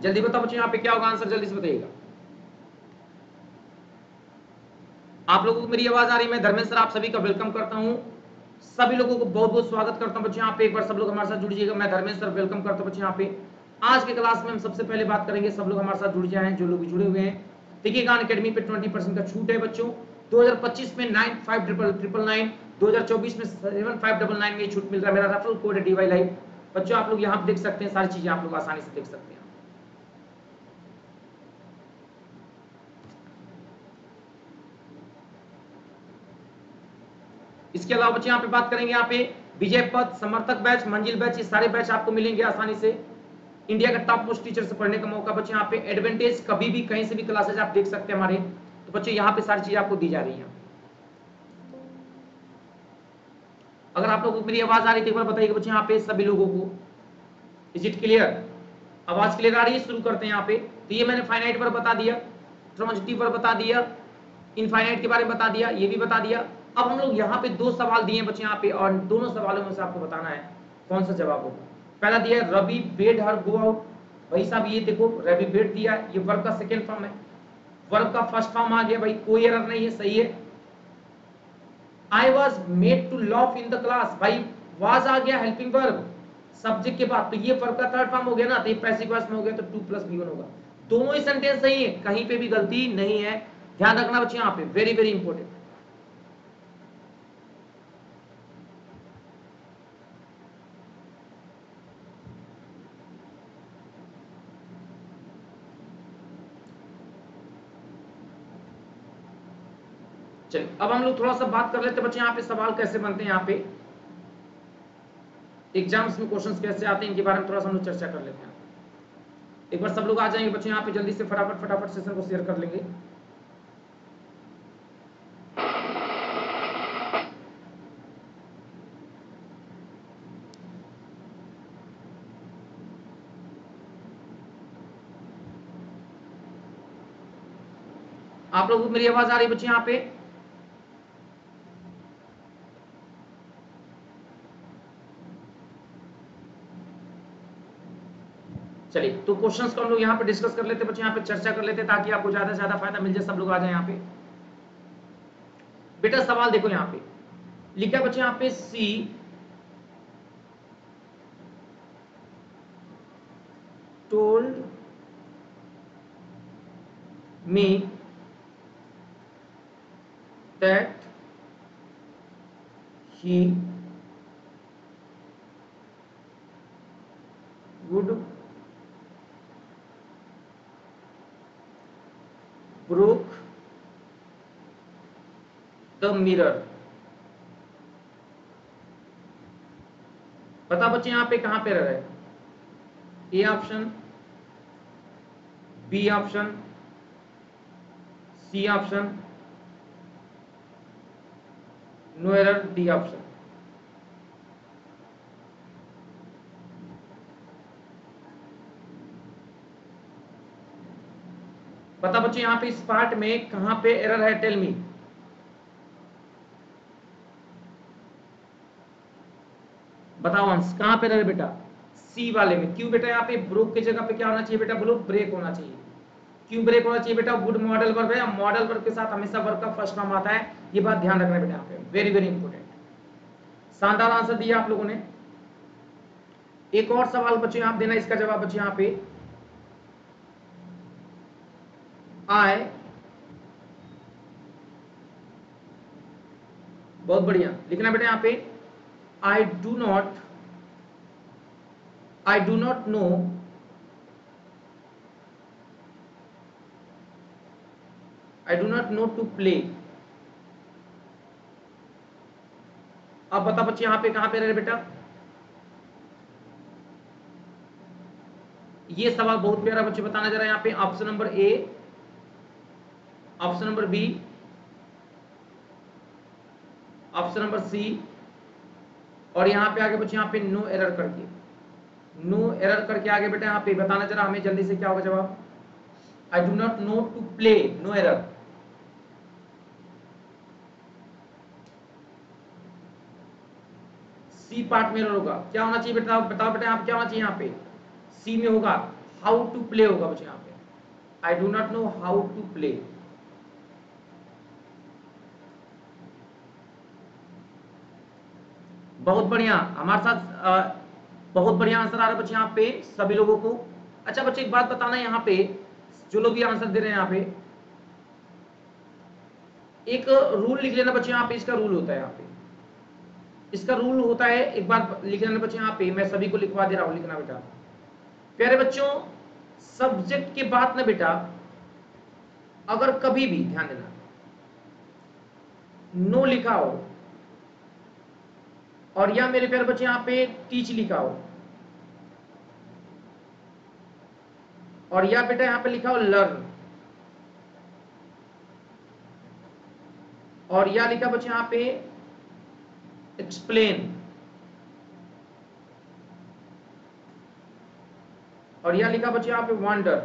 जल्दी बताओ बच्चों यहाँ पे क्या होगा आंसर, जल्दी से बताइएगा। आप लोगों को मेरी आवाज आ रही है? मैं धर्मेंद्र सर आप सभी का वेलकम करता हूं, सभी लोगों को बहुत बहुत स्वागत करता हूं बच्चों। यहाँ पे एक बार सब लोग हमारे साथ जुड़ जाइएगा। मैं धर्मेंद्र सर वेलकम करता हूं बच्चों। यहाँ पे आज के क्लास में हम सबसे पहले बात करेंगे, सब लोग हमारे साथ जुड़ जाए, जो लोग जुड़े हुए हैं। देखिए खान अकेडमी पे 20% का छूट है बच्चों। 2025 में 9599, 2024 में 7599 में छूट मिल रहा है। मेरा रेफरल कोड है DY लाइव। बच्चों आप लोग यहाँ पे देख सकते हैं, सारी चीजें आप लोग आसानी से देख सकते हैं। इसके अलावा बच्चे यहाँ पे बात करेंगे, यहाँ पे विजय पथ, समर्थक बैच, मंजिल बैच, ये सारे बैच आपको मिलेंगे आसानी से। इंडिया का टॉप मोस्ट टीचर से पढ़ने का मौका बच्चे। यहाँ पे एडवांटेज, कभी भी कहीं से भी क्लासेज आप देख सकते हैं हमारे। तो बच्चे यहाँ पे सारी चीजें आपको दी जा रही हैं। अगर आप लोगों को मेरी आवाज आ रही है तो एक बार बताइए बच्चे यहाँ पे सभी लोगों को। Is it clear? आवाज क्लियर आ रही है? शुरू करते हैं यहाँ पे। तो ये मैंने फाइनाइट पर बता दिया, ट्रांजिटिव पर बता दिया, इनफाइनाइट के बारे में बता दिया, ये भी बता दिया। अब हम लोग यहाँ पे दो सवाल दिए बच्चे यहाँ पे, और दोनों सवालों में से आपको बताना है कौन सा जवाब होगा। पहला दिया है रवि बेड हर गो आउट। भाई साहब ये देखो रवि बेड दिया है, ये वर्ब का सेकेंड फॉर्म है। वर्ब का फर्स्ट फॉर्म आ गया भाई, कोई एरर नहीं है, सही है। I was made to laugh in the class, भाई वाज आ गया हेल्पिंग वर्ब सब्जेक्ट के बाद, तो ये वर्ब का थर्ड फॉर्म हो गया ना, तो ये पैसिव वॉइस में हो गया, तो 2+B1 होगा। दोनों ही सेंटेंस सही है, कहीं पे भी गलती नहीं है। ध्यान रखना बच्चे यहाँ पे, वेरी वेरी इंपॉर्टेंट। चलिए अब हम लोग थोड़ा सा बात कर लेते हैं बच्चे यहाँ पे सवाल कैसे बनते हैं, यहाँ पे एग्जाम्स में क्वेश्चंस कैसे आते हैं, इनके बारे में थोड़ा सा हम लोग चर्चा कर लेते हैं। एक बार सब लोग आ जाएंगे बच्चे यहाँ पे, जल्दी से फटाफट फटाफट सेशन को शेयर कर लेंगे। आप लोगों को मेरी आवाज आ रही है बच्चे यहाँ पे? चलिए तो क्वेश्चंस को हम लोग यहाँ पे डिस्कस कर लेते हैं बच्चे, यहाँ पे चर्चा कर लेते हैं, ताकि आपको ज्यादा से ज्यादा फायदा मिल जाए। सब लोग आ जाए यहाँ पे। बेटा सवाल देखो यहाँ पे लिखा बच्चे यहाँ पे, सी told me that he would broke the mirror। बता बच्चे यहाँ पे कहां पे रह रहे? A option, B option, C option, no error, D option. बता बच्चे यहाँ पे इस पार्ट में कहां पे एरर है, टेल मी। बताओ अंश, कहां पे एरर है बेटा? सी वाले में। क्यों बेटा? यहाँ पे ब्रोक की जगह पे क्या होना चाहिए बेटा? बोलो, ब्रेक होना चाहिए। क्यों ब्रेक होना चाहिए बेटा? वुड मॉडल वर्ब है, मॉडल वर्ब के साथ हमेशा वर्ब का फर्स्ट फॉर्म आता है, ये बात ध्यान रखना बेटा यहाँ पे, वेरी वेरी इंपॉर्टेंट। शानदार आंसर दिया आप लोगों ने। एक और सवाल बच्चे आप देना, इसका जवाब बच्चे यहाँ पे, आई, बहुत बढ़िया लिखना बेटा यहाँ पे, I do not know to play. अब बता बच्चे यहाँ पे कहां पे रहे बेटा? ये सवाल बहुत प्यारा बच्चे, बताना जरा यहाँ पे, option number A, option number B, option number C, और यहाँ पे आगे बच्चे यहाँ पे नो एरर करके, नो एरर करके आगे बेटा यहाँ पे बताना जरा हमें जल्दी से क्या होगा जवाब। I do not know to play, no error. C part में एरर होगा, क्या होना चाहिए बेटा? बताओ बेटा यहाँ क्या होना चाहिए? यहाँ पे सी में होगा हाउ टू प्ले होगा बच्चे यहाँ पे, I do not know how to play. बहुत बढ़िया, हमारे साथ बहुत बढ़िया आंसर आ रहा है बच्चे यहाँ पे सभी लोगों को। अच्छा बच्चे एक बात बताना, यहाँ पे जो लोग भी आंसर दे रहे हैं यहाँ पे एक रूल लिख लेना बच्चे, यहाँ पे इसका रूल होता है, यहाँ पे इसका रूल होता है, एक बार लिख लेना बच्चे यहाँ पे, मैं सभी को लिखवा दे रहा हूँ, लिखना बेटा। प्यारे बच्चों, सब्जेक्ट के बाद ना बेटा अगर कभी भी ध्यान देना नो लिखा हो और या मेरे प्यारे बच्चे यहाँ पे टीच लिखा हो और या बेटा यहाँ पे लिखा हो लर्न और या लिखा बच्चे यहाँ पे एक्सप्लेन और या लिखा बच्चे यहाँ पे वंडर,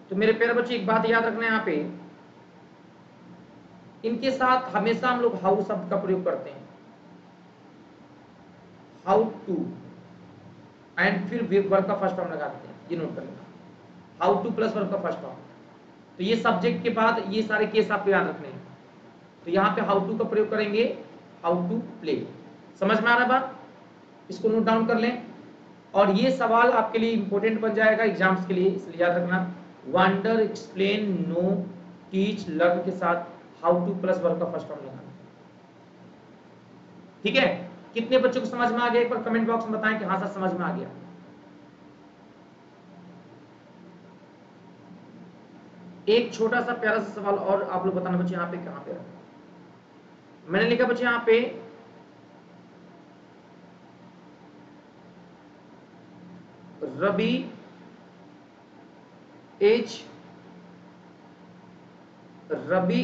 तो मेरे प्यारे बच्चे एक बात याद रखना है, यहाँ पे इनके साथ हमेशा हम लोग हाउ शब्द का प्रयोग करते हैं, हाउ टू, एंड फिर वर्ब का फर्स्ट फॉर्म लगाते हैं, ये नोट कर लेना, हाउ टू प्लस वर्ब का फर्स्ट फॉर्म। तो ये सब्जेक्ट के बाद ये सारे केस आपको याद रखने हैं। तो यहाँ पे हाउ टू का प्रयोग करेंगे, हाउ टू प्ले। समझ में आ रहा बात? इसको नोट डाउन कर लें और ये सवाल आपके लिए इंपॉर्टेंट बन जाएगा एग्जाम्स के लिए, इसलिए याद रखना wonder, explain, know, teach, learn के साथ हाउ टू प्लस वर्ब का फर्स्ट फॉर्म लगाना। ठीक है, कितने बच्चों को समझ में आ गया एक बार कमेंट बॉक्स में बताएं कि हाँ सर समझ में आ गया। एक छोटा सा प्यारा सा सवाल और आप लोग बताना बच्चे, यहाँ पे कहां पे रखा मैंने लिखा बच्चे यहाँ पे Ravi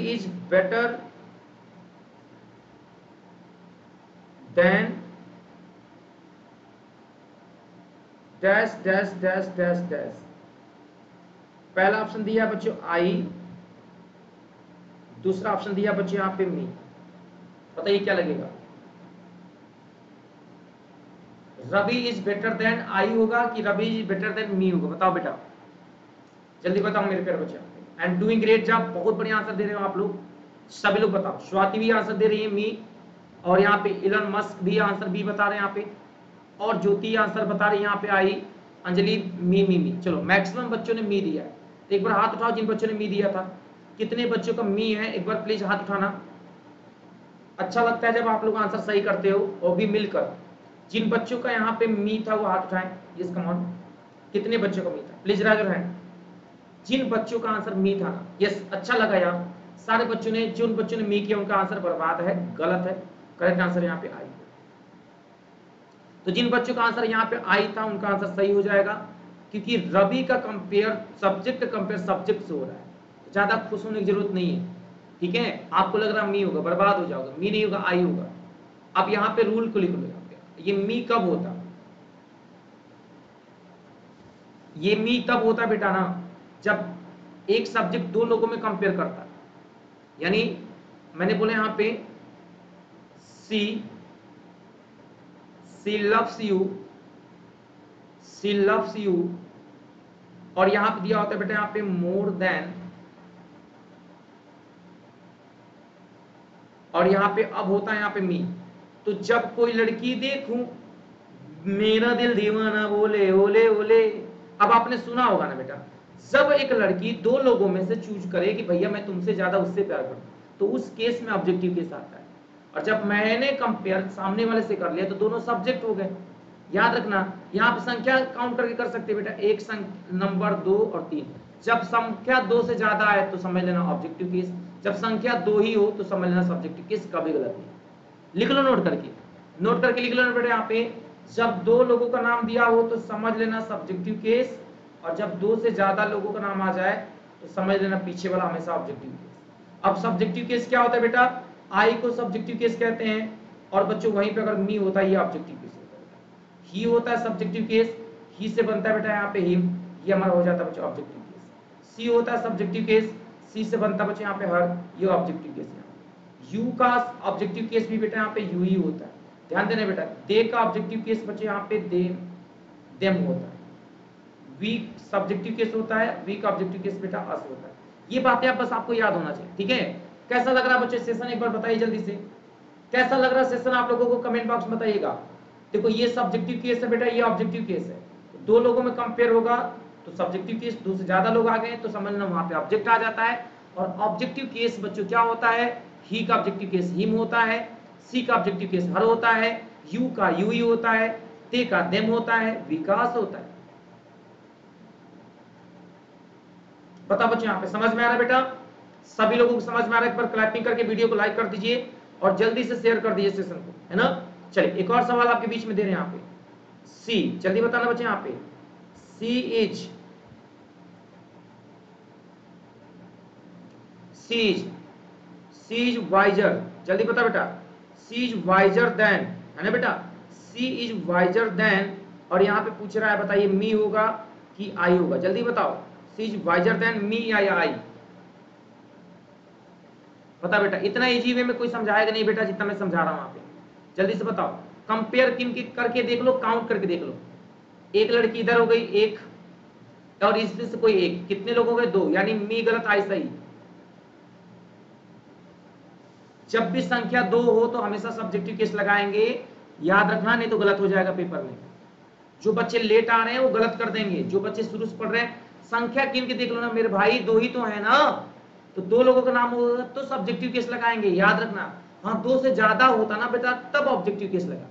is better than dash dash dash dash dash. पहला ऑप्शन दिया बच्चों आई, दूसरा ऑप्शन दिया बच्चों यहाँ पे मी। बताइए क्या लगेगा? Ravi is better than I होगा कि Ravi is better than me होगा? बताओ बेटा, जल्दी बताओ मेरे प्यारे बच्चे। एंड डूइंग ग्रेट जॉब, बहुत बढ़िया आंसर दे रहे हो आप लोग, सभी लोग बताओ। स्वाति भी आंसर दे रही है मी, और यहाँ पे इलन मस्क भी आंसर बी बता रहे हैं यहाँ पे, और ज्योति आंसर बता रही है यहाँ पे आई, अंजलि मी। चलो मैक्सिमम बच्चों ने मी दिया है, तो एक बार हाथ उठाओ जिन बच्चों ने मी दिया था। कितने बच्चों का मी है एक बार प्लीज हाथ उठाना। अच्छा लगता है जब आप लोग आंसर सही करते हो और भी मिलकर। जिन बच्चों का यहाँ पे मी था वो हाथ उठाएं। यस कम ऑन, कितने बच्चों का मी था? Please raise your hand. जिन बच्चों का आंसर मी था ना, यस अच्छा लगा यार, सारे बच्चों ने, जिन बच्चों ने मी किया उनका आंसर बर्बाद है, गलत है। करेक्ट आंसर यहाँ पे आई। तो जिन बच्चों का आंसर यहाँ पे आई था उनका आंसर सही हो जाएगा, क्योंकि रवि का कंपेयर सब्जेक्ट का कंपेयर सब्जेक्ट से हो रहा है, ज्यादा खुश होने की जरूरत नहीं है। ठीक है, आपको लग रहा मी होगा, बर्बाद हो जाओगे। मी नहीं होगा, आई होगा। अब यहाँ पे रूल को लिख लो, ये मी कब होता? ये मी तब होता बेटा ना जब एक सब्जेक्ट दो लोगों में कंपेयर करता है। यानी मैंने बोला यहाँ पे सी लव्स यू, और यहां पे दिया होता है बेटा यहाँ पे मोर देन, और यहाँ पे अब होता है यहाँ पे मी। तो जब कोई लड़की देखूं मेरा दिल दीवाना बोले ओले ओले, अब आपने सुना होगा ना बेटा, जब एक लड़की दो लोगों में से चूज करे कि भैया मैं तुमसे ज्यादा उससे प्यार करूं, तो उस केस में ऑब्जेक्टिव केस आता है। और जब मैंने कंपेयर सामने वाले से कर लिया तो दोनों सब्जेक्ट हो गए। याद रखना, यहाँ पे संख्या काउंट करके कर सकते बेटा, एक नंबर 2 और 3। जब संख्या 2 से ज्यादा आए तो समझ लेना ऑब्जेक्टिव केस, जब संख्या 2 ही हो तो समझ लेना सब्जेक्टिव केस, कभी गलत नहीं। लिख लो नोट करके लिख लो बेटा यहाँ पे, जब दो लोगों का नाम दिया हो तो समझ लेना सब्जेक्टिव केस, और जब 2 से ज्यादा लोगों का नाम आ जाए तो समझ लेना पीछे वाला हमेशा ऑब्जेक्टिव केस। अब सब्जेक्टिव केस क्या होता है बेटा? आई को सब्जेक्टिव केस कहते हैं, और बच्चों वहीं पे अगर मी होता है ये ऑब्जेक्टिव केस होता है। ही होता है सब्जेक्टिव केस, ही से बनता है बेटा यहाँ पे हिम, ये हमारा हो जाता है बच्चों ऑब्जेक्टिव केस। सी होता है सब्जेक्टिव केस, सी से बनता है बच्चों यहाँ पे हर, ये ऑब्जेक्टिव केस है। यू का ऑब्जेक्टिव केस भी बेटा यहाँ पे यू ही होता है। ध्यान देना बेटा, दे का ऑब्जेक्टिव केस बच्चे यहाँ पे देम होता है, वी सब्जेक्टिव केस होता है, वी का ऑब्जेक्टिव केस बेटा अस होता है। ये बातें आप बस आपको याद होना चाहिए, ठीक है। कैसा लग रहा है बच्चे सेशन, एक बार बताइए जल्दी से, कैसा लग रहा है सेशन आप लोगों को, कमेंट बॉक्स में बताइएगा। देखो ये सब्जेक्टिव केस है बेटा, ये ऑब्जेक्टिव केस है, दो लोगों में कंपेयर होगा तो सब्जेक्टिव केस, दो से ज्यादा लोग आ गए तो समझना वहां पे ऑब्जेक्ट आ जाता है। और ऑब्जेक्टिव केस बच्चों क्या होता है, ही का ऑब्जेक्टिव केस हिम होता है, सी का ऑब्जेक्टिव केस हर होता है, यू का यू ही होता है, ते का देम होता है, विकास होता है। बता बच्चों यहाँ पे समझ में आ रहा है बेटा, सभी लोगों को समझ में आ रहा है? एक बार क्लैपिंग करके वीडियो को लाइक कर दीजिए और जल्दी से शेयर कर दीजिए सेशन को, है ना। चलिए एक और सवाल आपके बीच में दे रहे हैं यहाँ पे, सी जल्दी बताना बच्चे यहाँ पे, सी इज वाइजर, जल्दी बता बेटा, सी इज वाइजर देन, है ना बेटा, सी इज वाइजर देन, और यहाँ पे पूछ रहा है बताइए मी होगा कि आई होगा, जल्दी बताओ, सी इज वाइजर देन मी या आई, बता बेटा। इतना इजी वे में कोई समझाएगा नहीं बेटा जितना मैं समझा रहा हूं वहां पे, जल्दी से बताओ। कंपेयर किन की करके देख लो, काउंट करके देख लो, एक लड़की इधर हो गई एक, और इसमें से कोई एक, कितने लोग हो गए, दो, यानी मी गलत आई सही। जब भी संख्या दो हो तो हमेशा सब्जेक्टिव केस लगाएंगे, याद रखना, नहीं तो गलत हो जाएगा पेपर में। जो बच्चे लेट आ रहे हैं वो गलत कर देंगे, जो बच्चे शुरू से पढ़ रहे हैं संख्या गिन के देख लो ना मेरे भाई, दो ही तो है ना, तो दो लोगों का नाम होगा तो सब्जेक्टिव केस लगाएंगे, याद रखना। हाँ दो से ज्यादा होता ना बेटा तब ऑब्जेक्टिव केस लगा।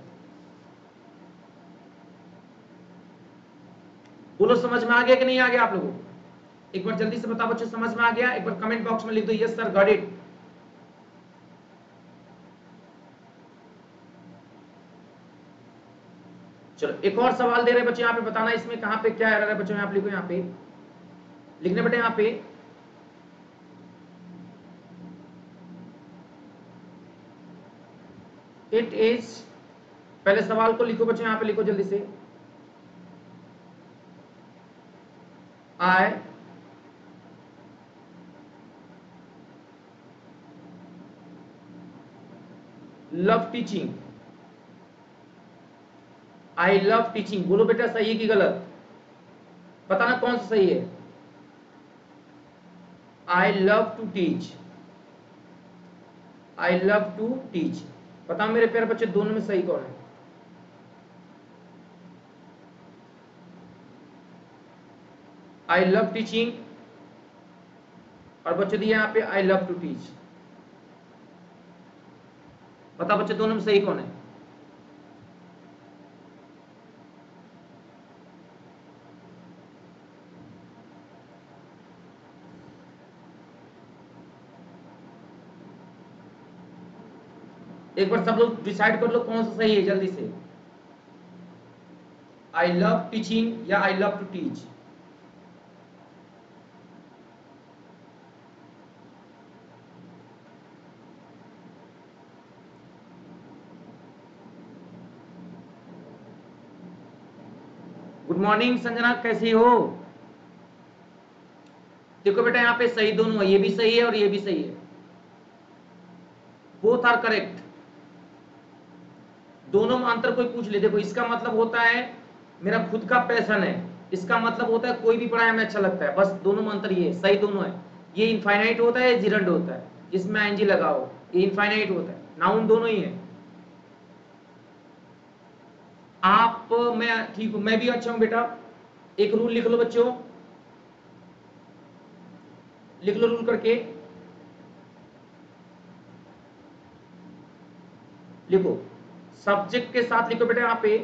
बोलो समझ में आ गया कि नहीं आ गया आप लोगों को, एक बार जल्दी से बताओ बच्चों, समझ में आ गया? एक बार कमेंट बॉक्स में लिख दो यस सर गॉट इट। चलो एक और सवाल दे रहे बच्चे यहाँ पे, बताना इसमें कहां पे क्या एरर है बच्चों, यहाँ पे लिखो, यहाँ पे लिखने बेटे, यहाँ पे इट इज, पहले सवाल को लिखो बच्चों, यहाँ पे लिखो जल्दी से, आई लव टीचिंग, आई लव टीचिंग, बोलो बेटा सही है कि गलत, बताना कौन सा सही है। I love to teach, I love to teach, बताओ मेरे प्यारे बच्चे दोनों में सही कौन है। आई लव टीचिंग और बच्चे दिए यहाँ पे आई लव टू टीच, बताओ बच्चे दोनों में सही कौन है। एक बार सब लोग डिसाइड कर लो कौन सा सही है जल्दी से, आई लव टीचिंग या I love to teach. Good morning Sanjana, कैसी हो? देखो बेटा यहाँ पे सही दोनों है, ये भी सही है और ये भी सही है, बोथ आर करेक्ट। दोनों में अंतर कोई पूछ ले, देखो इसका मतलब होता है मेरा खुद का पैशन है, इसका मतलब होता है कोई भी पढ़ाई हमें अच्छा लगता है, बस दोनों में अंतर ये है, सही दोनों है। ये इनफाइनाइट होता है, जिरंड होता है, जिसमें आईएनजी लगाओ, ये इनफाइनाइट होता है, नाउन दोनों ही है। आप, मैं ठीक हूं, मैं भी अच्छा हूं बेटा। एक रूल लिख लो बच्चों, लिख लो रूल करके, लिखो सब्जेक्ट के साथ लिखो बेटा यहाँ पे,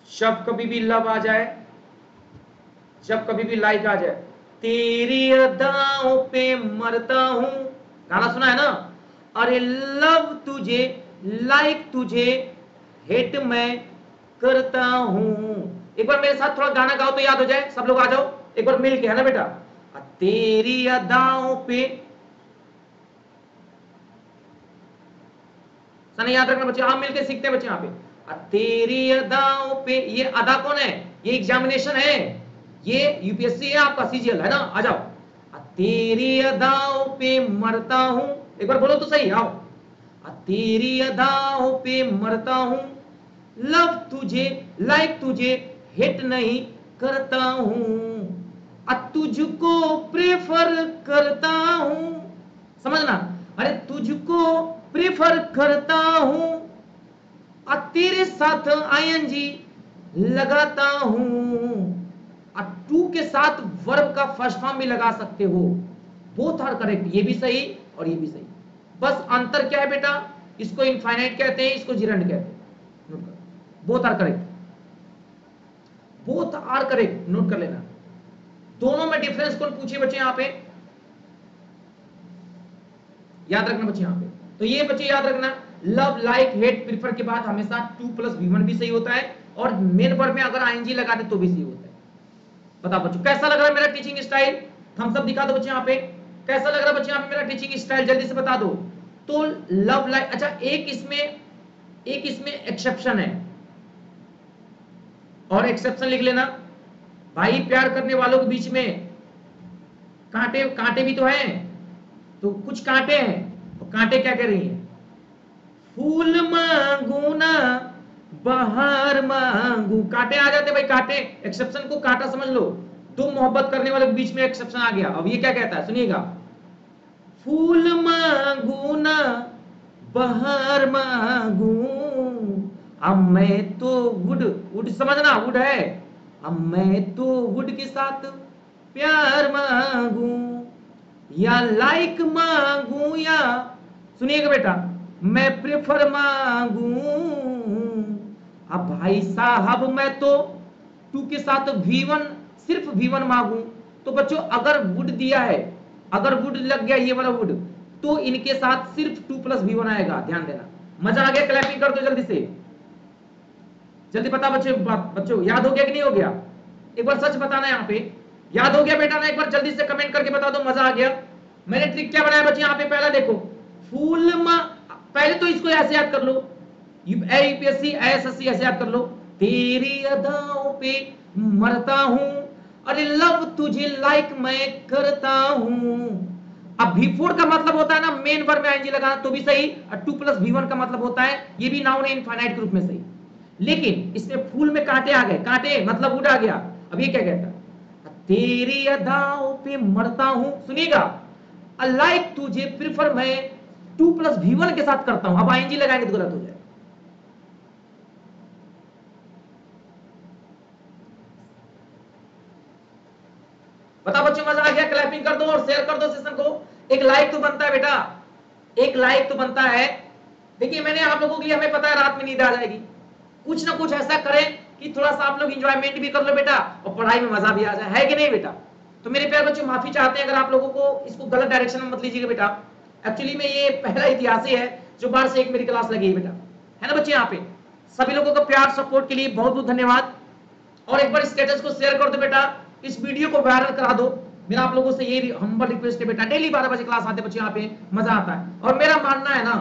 जब कभी भी लव आ जाए, जब कभी भी लाइक आ जाए, तेरी अदाओं पे मरता हूं, गाना सुना है ना, अरे लव तुझे लाइक तुझे हेट मैं करता हूं। एक बार मेरे साथ थोड़ा गाना गाओ तो याद हो जाए, सब लोग आ जाओ एक बार मिल के, है ना बेटा, तेरी अदाओं पे, सना याद रखना बच्चे, आप मिलके सीखते हैं बच्चे यहाँ पे, तेरी अदाओं पे, ये अदा कौन है, ये एग्जामिनेशन है, ये यूपीएससी है आपका, सीजीएल है ना, आ जाओ। तेरी अदाओं पे मरता हूं, एक बार बोलो तो सही, आओ। तेरी अदाओं पे मरता हूं, लव तुझे लाइक तुझे हिट नहीं करता हूं, तुझको प्रेफर करता हूं, समझना, अरे तुझको प्रेफर करता हूं, तेरे साथ आईएनजी लगाता हूं। टू के साथ वर्ब का फर्स्ट फॉर्म भी लगा सकते हो, बोथ आर करेक्ट, ये भी सही और ये भी सही। बस अंतर क्या है बेटा, इसको इनफाइनाइट कहते हैं, इसको जिरंड कहते हैं। Both are correct, both are correct, note कर लेना। दोनों में डिफरेंस कौन पूछे बच्चे यहां पे, याद रखना बच्चे यहां पे। तो ये बच्चे याद रखना, लव लाइक हेट प्रीफर के बाद हमेशा टू प्लस V1 भी सही होता है, और मेन वर्ब में अगर आईएनजी लगा दे तो भी सही होता है। बताओ बच्चों कैसा लग रहा है मेरा टीचिंग स्टाइल, थम्स अप दिखा दो बच्चे यहां पे, कैसा लग रहा है बच्चे यहां पे मेरा टीचिंग स्टाइल, जल्दी से बता दो। तो लव लाइक, अच्छा एक इसमें एक्सेप्शन है, और एक्सेप्शन लिख लेना भाई, प्यार करने वालों के बीच में कांटे कांटे भी तो हैं, तो कुछ कांटे हैं, तो कांटे क्या कह रही हैं, फूल मांगू ना बाहर मांगू, कांटे आ जाते भाई, कांटे, एक्सेप्शन को कांटा समझ लो। दो मोहब्बत करने वाले के बीच में एक्सेप्शन आ गया। अब ये क्या कहता है सुनिएगा, फूल मांगू ना बाहर मांगू, अब मैं तो वुड, वुड समझना वुड है, अब मैं तो वुड के साथ प्यार मांगू, या लाइक मांगू, या सुनिएगा बेटा मैं प्रेफर मांगू। अब भाई साहब मैं तो टू के साथ V1, सिर्फ V1 मांगू, तो बच्चों अगर वुड दिया है, अगर वुड लग गया ये वाला वुड, तो इनके साथ सिर्फ 2 प्लस V1 आएगा, ध्यान देना। मजा आ गया, क्लैपिंग कर दो जल्दी से, जल्दी बता बच्चों याद हो गया कि नहीं हो गया, एक बार सच बताना यहाँ पे, याद हो गया बेटा ना, एक बार जल्दी से कमेंट करके बता दो, मजा आ गया। मैंने ट्रिक क्या बनाया बच्चे यहाँ पे, पहला देखो फूल पहले तो इसको ऐसे याद कर लो, यूपीएससी एसएससी ऐसे याद कर लो, तेरी अदाओं पे मरता हूं, अरे लव तुझे लाइक मैं करता हूं। अब V4 का मतलब होता है ना मेन वर्ब में आईएनजी लगाना, तो भी सही, और 2 प्लस V1 का मतलब होता है, ये भी नाउन है इनफाइनाइट ग्रुप में सही। लेकिन इसमें फूल में कांटे आ गए, कांटे मतलब उड़ आ गया। अब ये क्या कहता है, तेरी अदाओं पे मरता हूं, सुनिएगा, लाइक तुझे प्रिफर मैं 2 प्लस V1 के साथ करता हूं, अब आईएनजी लगाएंगे तो गलत हो जाए। बता बच्चों मजा आ गया, क्लैपिंग कर दो और शेयर कर दो सेशन को, एक लाइक तो बनता है बेटा, एक लाइक तो बनता है। देखिए मैंने आप लोगों के लिए, हमें पता है रात में नींद आ जाएगी, कुछ ना कुछ ऐसा करें कि थोड़ा सा आप लोग इंजॉयमेंट भी कर लो बेटा, और पढ़ाई में मजा भी आ जाए, है कि नहीं बेटा। तो मेरे प्यारे बच्चों माफी चाहते हैं अगर आप लोगों को इसको गलत डायरेक्शन में मत लीजिएगा बेटा, एक्चुअली में ये पहला इतिहास ही है जो बार से एक मेरी क्लास लगी है बेटा, है ना बच्चे। यहाँ पे सभी लोगों का प्यार सपोर्ट के लिए बहुत बहुत धन्यवाद, और एक बार स्टेटस को शेयर कर दो बेटा, इस वीडियो को वायरल करा दो। मेरा आप लोगों से ये हम्बल रिक्वेस्ट है बेटा, डेली 12 बजे क्लास आते बच्चे, यहाँ पे मजा आता है। और मेरा मानना है ना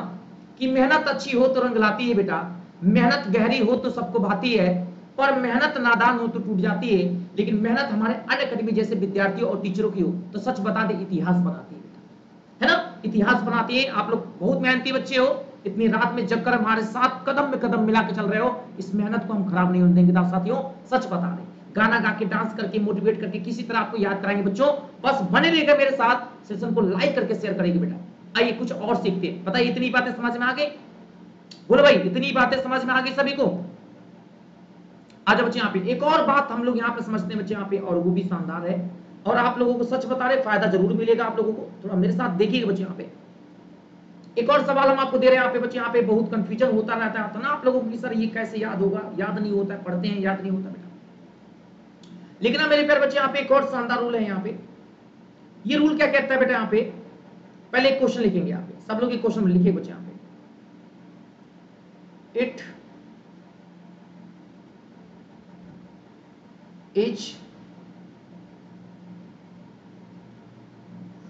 कि मेहनत अच्छी हो तो रंग लाती है बेटा, मेहनत गहरी हो तो सबको भाती है, पर मेहनत नादान हो तो टूट जाती है। लेकिन मेहनत हमारे अनअकैडमी जैसे विद्यार्थियों और टीचरों की हो तो सच बता दे इतिहास बनाती है बेटा, है ना, इतिहास बनाती है। आप लोग बहुत मेहनती बच्चे हो, इतनी रात में जगकर हमारे साथ कदम में कदम मिला के चल रहे हो, इस मेहनत को हम खराब नहीं होने देंगे साथियों, सच बता रहे। गाना गा के, डांस करके, मोटिवेट करके किसी तरह आपको याद कराएंगे बच्चों, बस बने रहिएगा मेरे साथ, सेशन को लाइक करके शेयर करेंगे बेटा। आइए कुछ और सीखते हैं, बताइए इतनी बातें समझ में आ गई, बोलो भाई इतनी बातें समझ में आ गई सभी को। आज बच्चे यहाँ पे एक और बात हम लोग यहाँ पे समझते हैं बच्चे यहाँ पे, और वो भी शानदार है, और आप लोगों को सच बता रहे फायदा जरूर मिलेगा आप लोगों को, थोड़ा मेरे साथ देखिएगा बच्चे यहाँ पे। एक और सवाल हम आपको दे रहे हैं यहाँ पे बच्चे, यहाँ पे बहुत कंफ्यूजन होता रहता है तो ना आप लोगों को, सर ये कैसे याद होगा, याद नहीं होता है, पढ़ते हैं याद नहीं होता बेटा। लेकिन ना मेरे प्यारे बच्चे यहाँ पे एक और शानदार रूल है यहाँ पे। ये रूल क्या कहता है बेटा, यहाँ पे पहले एक क्वेश्चन लिखेंगे यहाँ पे, सब लोग एक क्वेश्चन लिखिए बच्चे यहाँ पे, it is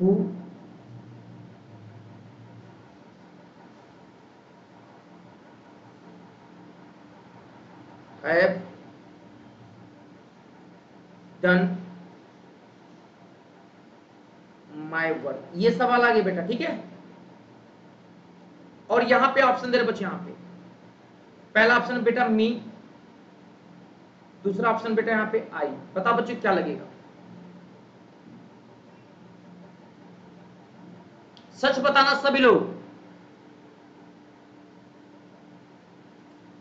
who have done my work, ये सवाल आ गया बेटा, ठीक है। और यहां पे ऑप्शन दे रहे बच्चे, यहां पे पहला ऑप्शन बेटा मी, दूसरा ऑप्शन बेटा यहां पे आई। बताओ बच्चों क्या लगेगा? सच बताना सभी लोग,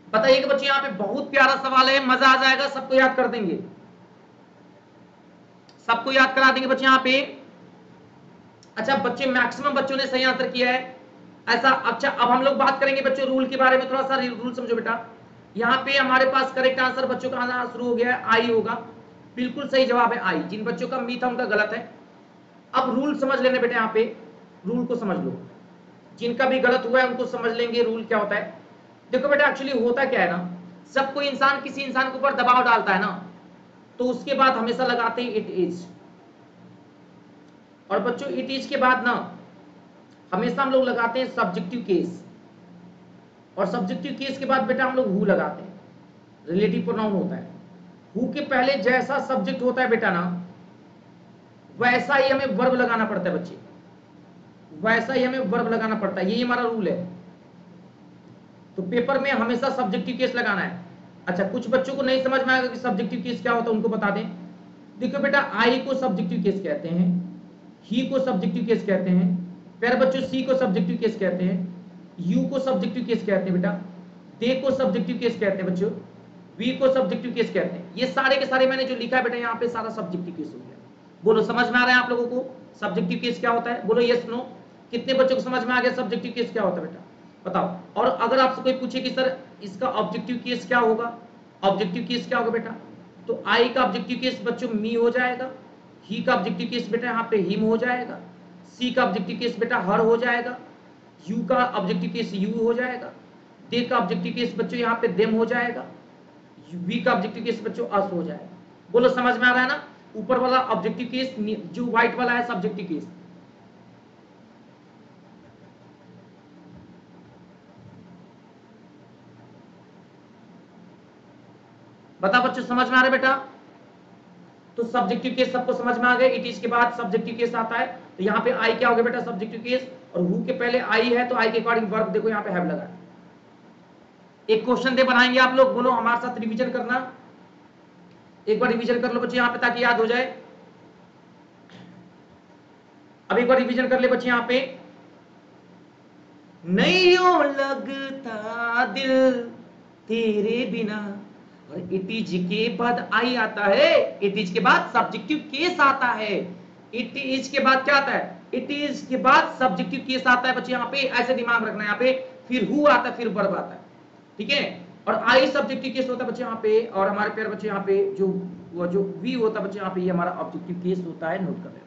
बताइए कि बच्चे, यहां पे बहुत प्यारा सवाल है, मजा आ जाएगा, सबको याद कर देंगे, सबको याद करा देंगे बच्चे यहां पे। अच्छा बच्चे, मैक्सिमम बच्चों ने सही आंसर किया है ऐसा। अच्छा अब हम लोग बात करेंगे बच्चों रूल के बारे में, थोड़ा सा रूल समझो बेटा। यहां पे हमारे पास करेक्ट आंसर बच्चों का आना शुरू हो गया है, आई होगा, बिल्कुल सही जवाब है आई। जिन बच्चों का मी था उनका गलत है। अब रूल समझ लेने बेटा, यहां पे रूल को समझ लो, जिनका भी गलत हुआ है उनको समझ लेंगे रूल क्या होता है। देखो बेटा एक्चुअली होता क्या है ना, जब कोई इंसान किसी इंसान के ऊपर दबाव डालता है ना, तो उसके बाद हमेशा लगाते हैं इट इज। और बच्चों इट इज के बाद ना हमेशा हम लोग लगाते हैं सब्जेक्टिव केस, और सब्जेक्टिव केस के बाद बेटा हम लोग हु लगाते हैं, रिलेटिव प्रोनाउन होता है। हु के पहले जैसा सब्जेक्ट होता है बेटा ना, वैसा ही हमें वर्ब लगाना पड़ता है बच्चे, वैसा ही हमें वर्ब लगाना पड़ता है, यही हमारा रूल है। तो पेपर में हमेशा सब्जेक्टिव केस लगाना है। अच्छा कुछ बच्चों को नहीं समझ में आएगा कि सब्जेक्टिव केस क्या होता है, उनको बता दें। देखो बेटा आई को सब्जेक्टिव केस कहते हैं, ही को सब्जेक्टिव केस कहते हैं, फिर बच्चों सी को सब्जेक्टिव केस कहते हैं, यू को सब्जेक्टिव केस कहते हैं बेटा, दे को सब्जेक्टिव केस कहते हैं बच्चों, वी को सब्जेक्टिव केस कहते हैं। ये सारे के सारे मैंने जो लिखा है बेटा यहाँ पे सारा सब्जेक्टिव केस हो गया। बोलो समझ में आ रहा है आप लोगों को सब्जेक्टिव केस क्या होता है? बोलो यस नो। कितने बच्चों को समझ में आ गया सब्जेक्टिव केस क्या होता है बेटा? बताओ। और अगर आपसे कोई पूछे कि सर इसका ऑब्जेक्टिव केस क्या होगा, ऑब्जेक्टिव केस क्या होगा बेटा, तो आई का ऑब्जेक्टिव केस बच्चों मी हो जाएगा, ही का ऑब्जेक्टिव केस बेटा यहाँ पे हिम हो जाएगा, सी का ऑब्जेक्टिव केस बेटा हर हो जाएगा, यू का ऑब्जेक्टिव केस यू हो जाएगा, दे का ऑब्जेक्टिव केस बच्चों यहाँ पे देम हो जाएगा, वी का ऑब्जेक्टिव केस बच्चों अस हो जाएगा। बोलो समझ में आ रहा है ना? ऊपर वाला ऑब्जेक्टिव केस, जो व्हाइट वाला है सब्जेक्टिव केस। बता बच्चों समझ में आ रहा है बेटा? तो सब्जेक्टिव केस सबको समझ में आ गया। इट इज के बाद सब्जेक्टिव केस आता है, तो यहाँ पे आई क्या हो गया बेटा? Subjective case. और हु के पहले आई है तो आई के अकॉर्डिंग वर्ब देखो यहाँ पे हैव लगा है। एक क्वेश्चन दे बनाएंगे आप लोग, बोलो हमारे साथ रिवीजन करना, एक बार रिवीजन कर लो बच्चे यहाँ पे ताकि याद हो जाए। अब एक बार रिवीजन कर ले बच्चे यहाँ पे। नहीं हो लगता दिल तेरे बिना, और इट इज के बाद आई आता है, इट इज के बाद सब्जेक्टिव केस आता है, इट इज के बाद क्या आता है? इट इज के बाद सब्जेक्टिव केस आता है बच्चे यहाँ पे, ऐसे दिमाग रखना है यहाँ पे। फिर हु आता है, फिर वर्ब आता है, ठीक है। और आई सब्जेक्टिव केस होता है बच्चे यहाँ पे, और हमारे प्यारे बच्चे यहाँ पे जो वी होता है बच्चे यहाँ पे, ये हमारा ऑब्जेक्टिव केस होता है, नोट कर लेना।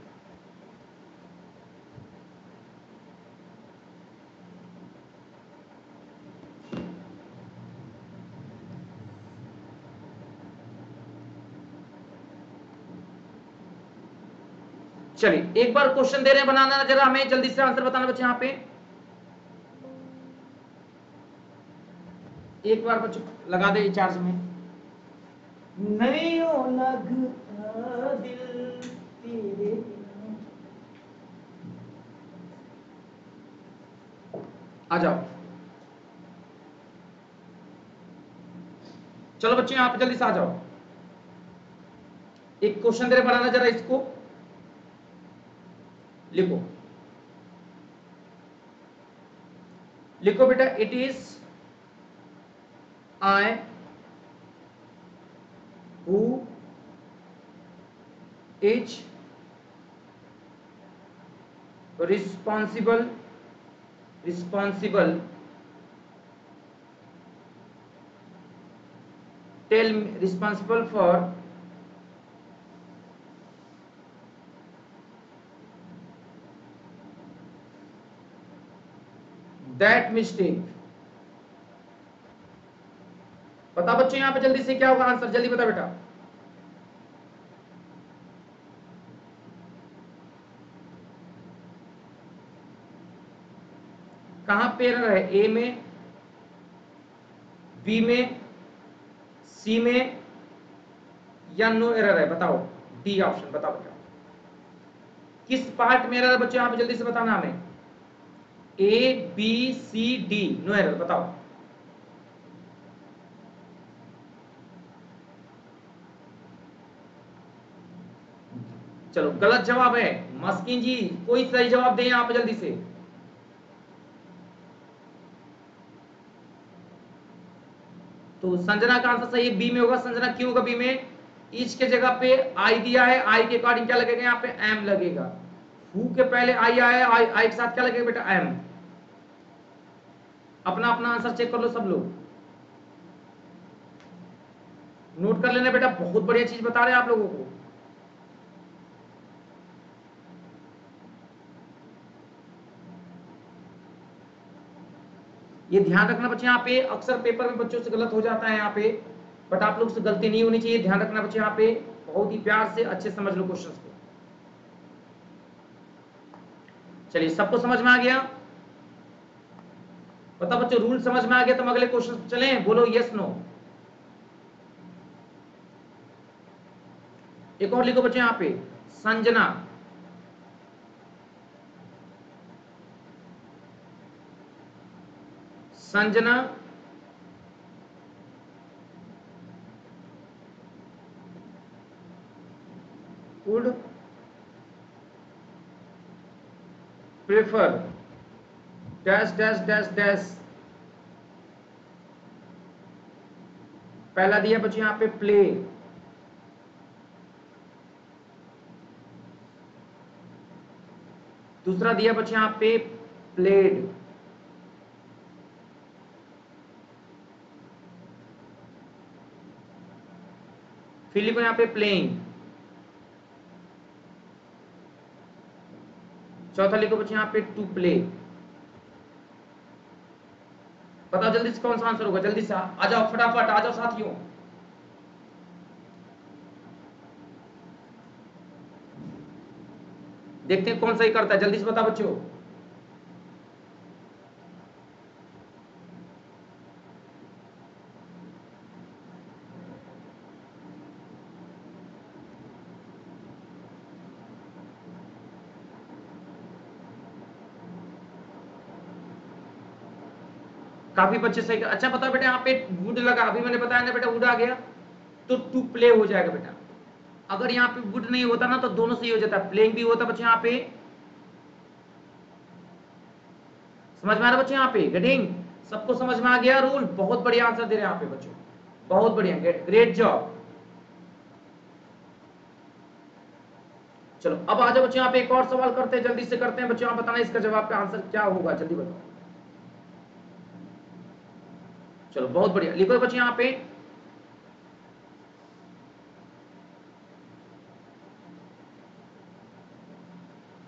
चलिए एक बार क्वेश्चन दे रहे हैं, बनाना जरा, हमें जल्दी से आंसर बताना बच्चे यहाँ पे। एक बार बच्चों लगा दे चार्ज में। नहीं हो लगता दिल तेरे बिना, आ जाओ। चलो बच्चे यहाँ पे जल्दी से आ जाओ। एक क्वेश्चन दे रहे, बनाना जरा, इसको लिखो, लिखो बेटा। It is I who is responsible tell responsible for that mistake. बता बच्चों यहां पे जल्दी से क्या होगा आंसर, जल्दी बता बेटा। कहां पे एरर है? ए में, बी में, सी में, या नो एरर है? बताओ, डी ऑप्शन बताओ बेटा। किस पार्ट में एरर है बच्चों यहाँ पे, जल्दी से बताना हमें। A B C D, no error. बताओ चलो गलत जवाब है। मस्किन जी कोई सही जवाब दें यहां पे जल्दी से। तो संजना का आंसर सही है, बी में होगा। संजना क्यों होगा बी में? ईच के जगह पे आई दिया है, आई के अकॉर्डिंग क्या लगेगा यहाँ पे? एम लगेगा। हु के पहले आई आया, आई के साथ क्या लगेगा बेटा? एम। अपना अपना आंसर चेक कर लो सब लोग, नोट कर लेना बेटा, बहुत बढ़िया चीज बता रहे हैं आप लोगों को। ये ध्यान रखना बच्चे, यहाँ पे अक्सर पेपर में बच्चों से गलत हो जाता है यहाँ पे, बट आप लोग से गलती नहीं होनी चाहिए। ध्यान रखना बच्चे, यहाँ पे बहुत ही प्यार से अच्छे समझ लो क्वेश्चन को। चलिए सबको समझ में आ गया? पता बच्चों रूल समझ में आ गया? तो हम अगले क्वेश्चन चलें, बोलो यस नो। एक और लिखो बच्चों यहाँ पे, Sanjana Sanjana would prefer dash dash dash dash। पहला दिया बच्चों यहाँ पे प्ले, दूसरा दिया बच्चों यहाँ पे प्लेड, फिर लिखो यहाँ पे प्लेइंग, चौथा लिखो बच्चों यहाँ पे टू प्ले। बताओ जल्दी से कौन सा आंसर होगा? जल्दी से आ जाओ, फटाफट आ जाओ साथियों। देखते हैं कौन सही करता है, जल्दी से बताओ बच्चों। काफी बच्चे सही कर। अच्छा बताओ बेटा, यहाँ पे वुड लगा, अभी मैंने बताया ना बेटा, वुड आ गया तो टू प्ले हो जाएगा बेटा। अगर यहाँ पे वुड नहीं होता ना तो दोनों सही हो जाता, प्लेइंग भी होता बच्चे यहाँ पे। समझ में आ रहा बच्चे यहाँ पे? गेटिंग? सबको समझ में आ गया रूल? बहुत बढ़िया आंसर दे रहे हैं यहाँ पे बच्चों, बहुत बढ़िया, ग्रेट जॉब। चलो अब आ जाओ बच्चों, यहाँ पे एक और सवाल करते हैं, जल्दी से करते हैं बच्चों। आप बताना इसका जवाब का आंसर क्या होगा, जल्दी बताओ। चलो बहुत बढ़िया, लिखो बच्चों यहाँ पे,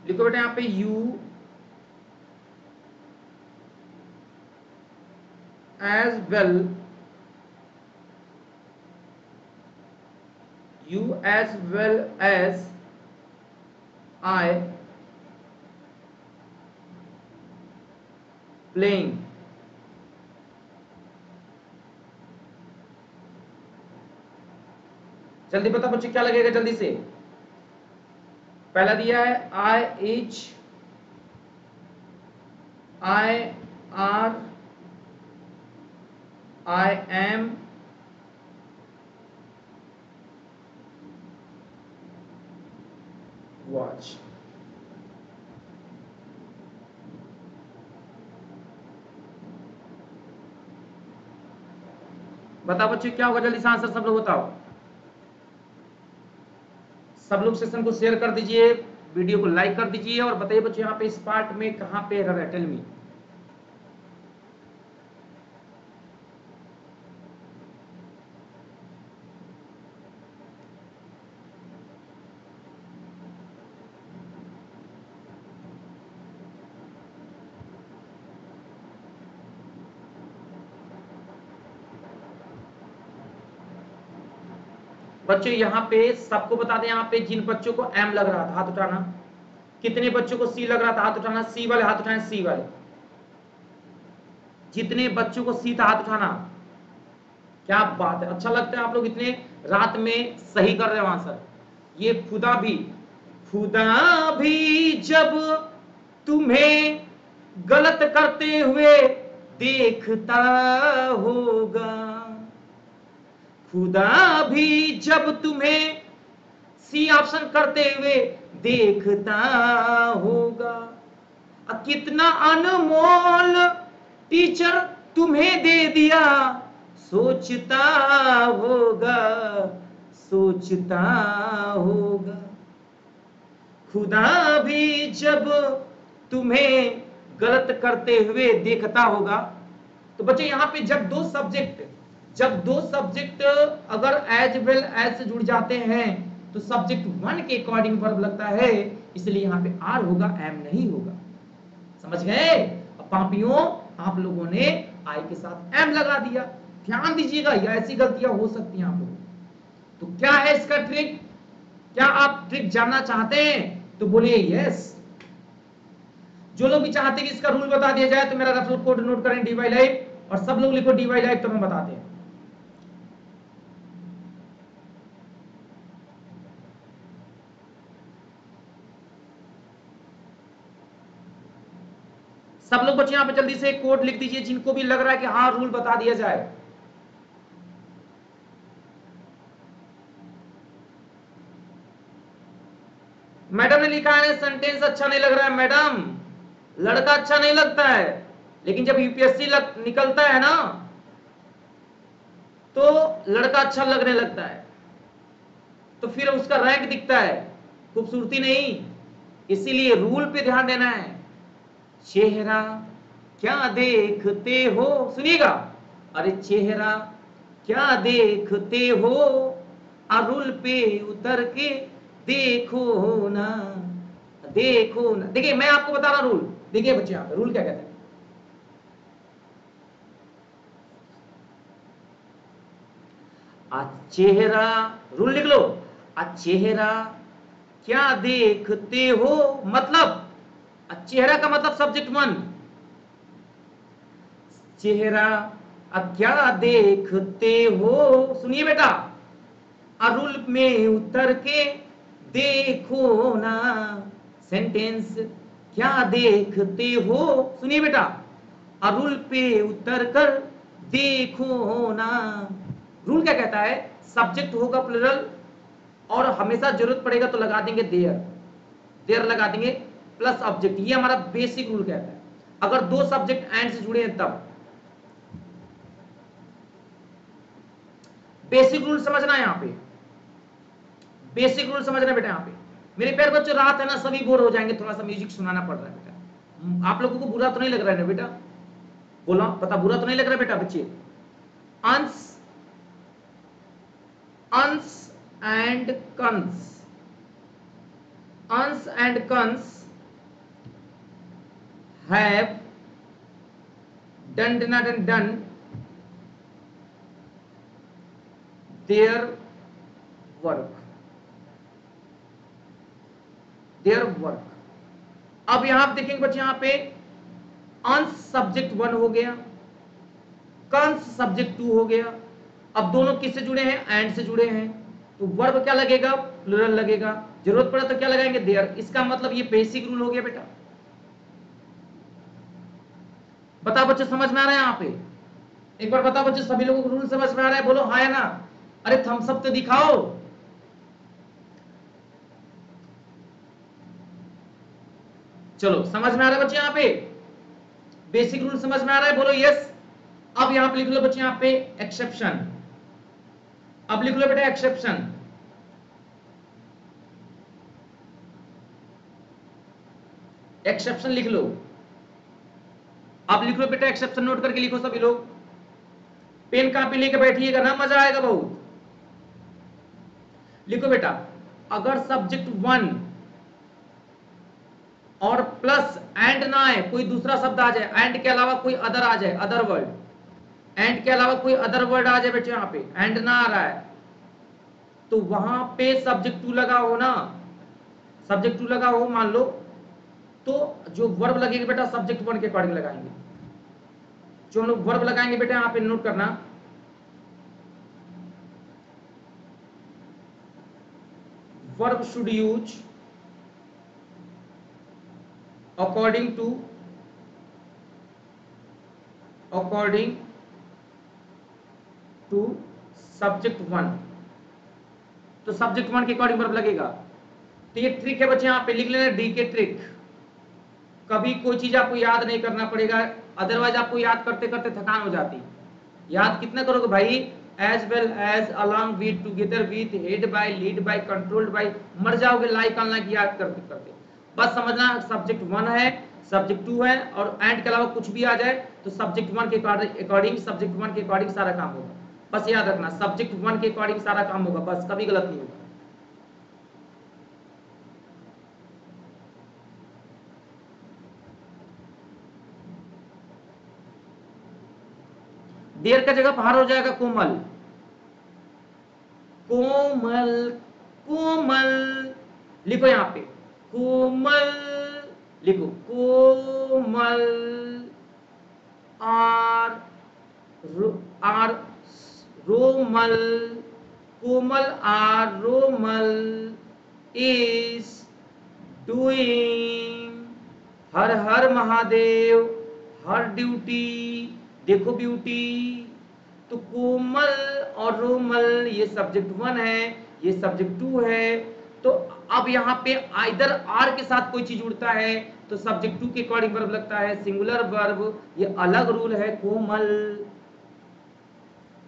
लिखो बेटा यहाँ पे you as well, you as well as I playing। जल्दी बता बच्चे क्या लगेगा, जल्दी से। पहला दिया है I are I am watch। बताओ बच्चे क्या होगा, जल्दी से आंसर सब लोग बताओ। सब लोग सेशन को शेयर कर दीजिए, वीडियो को लाइक कर दीजिए, और बताइए बच्चे यहाँ पे इस पार्ट में कहां पे एरर है, टेल मी। बच्चों यहाँ पे सबको बता दें, यहाँ पे जिन बच्चों को एम लग रहा था हाथ उठाना, कितने बच्चों को सी लग रहा था हाथ उठाना, सी वाले हाथ उठाएं, सी वाले। जितने बच्चों को सी था हाथ उठाना। क्या बात है, अच्छा लगता है आप लोग इतने रात में सही कर रहे हो आंसर। ये खुदा भी जब तुम्हें गलत करते हुए देखता होगा, खुदा भी जब तुम्हें सी ऑप्शन करते हुए देखता होगा। कितना अनमोल टीचर तुम्हें दे दिया, सोचता होगा, सोचता होगा। खुदा भी जब तुम्हें गलत करते हुए देखता होगा। तो बच्चे यहां पे जब दो सब्जेक्ट अगर एज वेल एज से जुड़ जाते हैं तो सब्जेक्ट वन के अकॉर्डिंग वर्ब लगता है, इसलिए यहां पे आर होगा, एम नहीं होगा। समझ गए? अब पापियों, आप लोगों ने आई के साथ एम लगा दिया। ध्यान दीजिएगा, ये ऐसी गलतियां हो सकती हैं आप लोगों। तो क्या है इसका ट्रिक? क्या आप ट्रिक जानना चाहते हैं तो बोलिए यस। जो लोग भी चाहते हैं कि इसका रूल बता दिया जाए तो मेरा रेफरल कोड नोट करें DY लाइव, और सब लोग लिखो DY लाइव, तो हम बताते हैं। सब लोग बच्चे यहां पे जल्दी से कोड लिख दीजिए जिनको भी लग रहा है कि हाँ रूल बता दिया जाए। मैडम ने लिखा है सेंटेंस अच्छा नहीं लग रहा है। मैडम, लड़का अच्छा नहीं लगता है, लेकिन जब यूपीएससी निकलता है ना तो लड़का अच्छा लगने लगता है, तो फिर उसका रैंक दिखता है, खूबसूरती नहीं। इसीलिए रूल पे ध्यान देना है। चेहरा क्या देखते हो, सुनिएगा, अरे चेहरा क्या देखते हो, रूल पे उतर के देखो ना, देखो ना। देखिए मैं आपको बता रहा रूल, देखिए बच्चे यहां पे रूल क्या कहते हैं। चेहरा, रूल लिख लो, चेहरा क्या देखते हो, मतलब चेहरा का मतलब सब्जेक्ट वन, चेहरा क्या देखते हो, सुनिए बेटा, रूल में उतर के देखो ना, सेंटेंस क्या देखते हो, सुनिए बेटा, रूल पे उतर कर देखो ना। रूल क्या कहता है? सब्जेक्ट होगा प्लुरल, और हमेशा जरूरत पड़ेगा तो लगा देंगे देयर, देयर लगा देंगे प्लस ऑब्जेक्ट। ये हमारा बेसिक रूल कहता है। अगर दो सब्जेक्ट एंड से जुड़े हैं तब। बेसिक रूल समझना है यहां पे, बेसिक रूल समझना बेटा। यहां पे मेरे प्यारे बच्चों, रात है ना, सभी बोर हो जाएंगे, थोड़ा सा म्यूजिक सुनाना पड़ रहा है बेटा। आप लोगों को बुरा तो नहीं लग रहा है ना बेटा? बोला, पता बुरा तो नहीं लग रहा है बेटा बच्चे? अंश, अंश and Kans, Ansh and Kans have done their work, their work। अब यहां आप देखेंगे बच्चे, यहां पे अंश सब्जेक्ट वन हो गया, कंस सब्जेक्ट टू हो गया। अब दोनों किससे जुड़े हैं? एंड से जुड़े हैं, तो वर्ब क्या लगेगा? प्लुरल लगेगा। जरूरत पड़ा तो क्या लगाएंगे? देयर। इसका मतलब ये बेसिक रूल हो गया बेटा। बताओ बच्चे, समझ में आ रहा है? यहां पे एक बार बताओ बच्चे, सभी लोगों को रूल समझ में आ रहा है? बोलो हाँ या ना। अरे थम्स अप तो दिखाओ। चलो, समझ में आ रहा है बच्चे? यहां पे बेसिक रूल समझ में आ रहा है? बोलो यस। अब यहां पे लिख लो बच्चे, यहां पे एक्सेप्शन। अब लिख लो बेटा एक्सेप्शन, एक्सेप्शन लिख लो। अब लिख लो बेटा एक्सेप्शन, नोट करके लिखो सभी लोग। पेन कॉपी लेके बैठिएगा ना, मजा आएगा बहुत। लिखो बेटा, अगर सब्जेक्ट वन और प्लस एंड ना आए, कोई दूसरा शब्द आ जाए, एंड के अलावा कोई अदर आ जाए, अदर वर्ड, एंड के अलावा कोई अदर वर्ड आ जाए बेटे, यहां पे एंड ना आ रहा है, तो वहां पे सब्जेक्ट टू लगा हो ना, सब्जेक्ट टू लगा हो मान लो, तो जो वर्ब लगेगा बेटा सब्जेक्ट वन के अकॉर्डिंग लगाएंगे। जो हम लोग वर्ब लगाएंगे बेटा, यहां पे नोट करना, verb should use according to according to subject 1। तो सब्जेक्ट 1 के अकॉर्डिंग वर्ब लगेगा। तो ये ट्रिक है बच्चे, यहाँ पे लिख लेना डी के ट्रिक। कभी कोई चीज आपको याद नहीं करना पड़ेगा, अदरवाइज आपको याद करते करते थकान हो जाती। याद कितना करोगे भाई? As well as, along with, together with, head by, lead by, controlled by, मर जाओगे लाइक अनलाइक याद करते करते। बस समझना सब्जेक्ट 1 है, सब्जेक्ट 2 है, और एंड के अलावा कुछ भी आ जाए तो सब्जेक्ट 1 के अकॉर्डिंग, सब्जेक्ट 1 के अकॉर्डिंग सारा काम होगा। बस याद रखना सब्जेक्ट 1 के अकॉर्डिंग सारा काम होगा, बस कभी गलत नहीं होगा। देर का जगह बाहर हो जाएगा कोमल, कोमल, कोमल लिखो यहाँ पे, कोमल लिखो, Komal, or or Romal, Komal or Romal is doing her हर महादेव हर ड्यूटी। देखो ब्यूटी। तो कोमल और रोमल ये सब्जेक्ट 1 है, ये सब्जेक्ट 2 है। तो अब यहाँ पे आइदर आर के साथ कोई चीज उड़ता है तो सब्जेक्ट 2 के अकॉर्डिंग वर्ब लगता है, सिंगुलर वर्ब। ये अलग रूल है कोमल,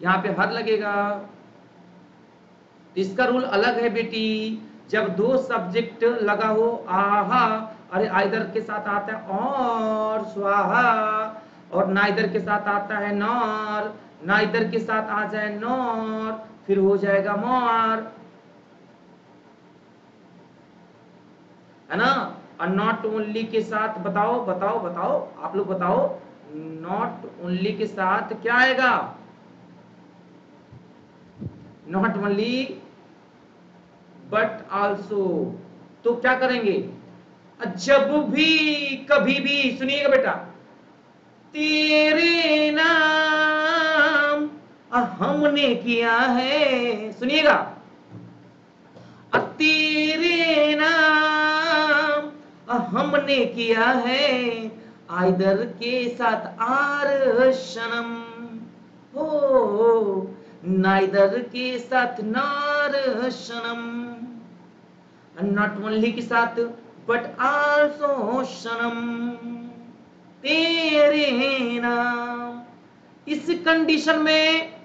यहाँ पे हर लगेगा। इसका रूल अलग है बेटी। जब दो सब्जेक्ट लगा हो, आहा, अरे आइदर के साथ आता है और स्वाहा, और नाइदर के साथ आता है नॉर, नाइदर के साथ आ जाए नॉर, फिर हो जाएगा मोर, है ना। और नॉट ओनली के साथ बताओ बताओ बताओ, आप लोग बताओ, नॉट ओनली के साथ क्या आएगा? Not only but also. तो क्या करेंगे? जब भी कभी भी, सुनिएगा बेटा, तेरे नाम हमने किया है, सुनिएगा, तेरे नाम हमने किया है, आइदर के साथ आर सनम हो, नाइदर के साथ नार सनम, नॉट ओनली के साथ बट आल्सो सनम, तेरे नाम। इस कंडीशन में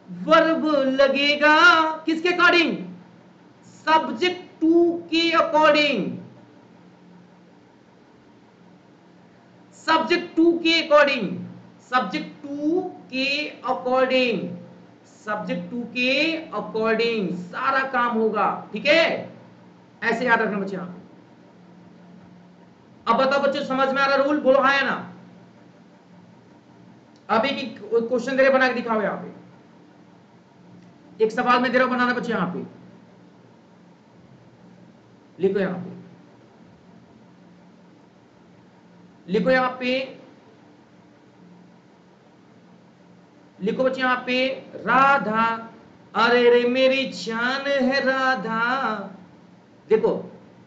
वर्ब लगेगा किसके अकॉर्डिंग? सब्जेक्ट 2 के अकॉर्डिंग, सब्जेक्ट 2 के अकॉर्डिंग, सब्जेक्ट 2 के अकॉर्डिंग, सब्जेक्ट 2 के अकॉर्डिंग सारा काम होगा, ठीक है। ऐसे याद रखना बच्चे। अब बताओ बच्चों, समझ में आ रहा रूल? बोलो हाँ या ना। अभी की क्वेश्चन दे रहे, बना के दिखाओ। यहां पे एक सवाल में दे रहा हूं बनाना बच्चे, यहां पे लिखो, यहां पे लिखो, यहां पे लिखो बच्चे, यहां पे राधा, अरे रे मेरी जान है राधा, देखो